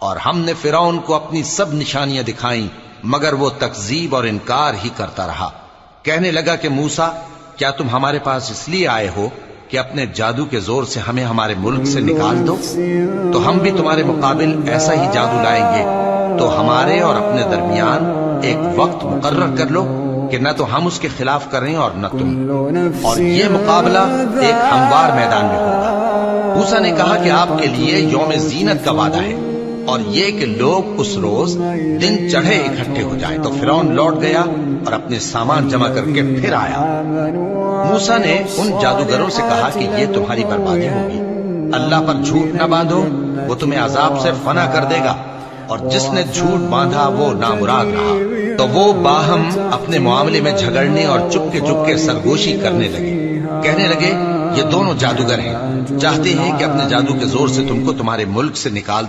और हमने फिरौन को अपनी सब निशानियां दिखाई, मगर वो तकजीब और इनकार ही करता रहा। कहने लगा कि मूसा, क्या तुम हमारे पास इसलिए आए हो कि अपने जादू के जोर से हमें हमारे मुल्क से निकाल दो? तो हम भी तुम्हारे मुकाबिल ऐसा ही जादू लाएंगे। तो हमारे और अपने दरमियान एक वक्त मुकर्रर कर लो कि न तो हम उसके खिलाफ करें और न तुम, और ये मुकाबला एक हमवार मैदान में होगा। मूसा ने कहा कि आपके लिए यौम जीनत का वादा है और ये कि लोग उस रोज दिन चढ़े इकट्ठे हो जाएं। तो फिरौन लौट गया और अपने सामान जमा करके फिर आया। मूसा ने उन जादूगरों से कहा कि ये तुम्हारी बर्बादी होगी, अल्लाह पर झूठ न बांधो, वो तुम्हें अजाब से फना कर देगा। और जिसने झूठ बांधा वो नामुराद रहा। तो वो बाहम अपने मामले में झगड़ने और चुपके चुपके सरगोशी करने लगे। कहने लगे, ये दोनों जादूगर हैं, चाहते हैं कि अपने जादू के जोर से तुमको तुम्हारे मुल्क से निकाल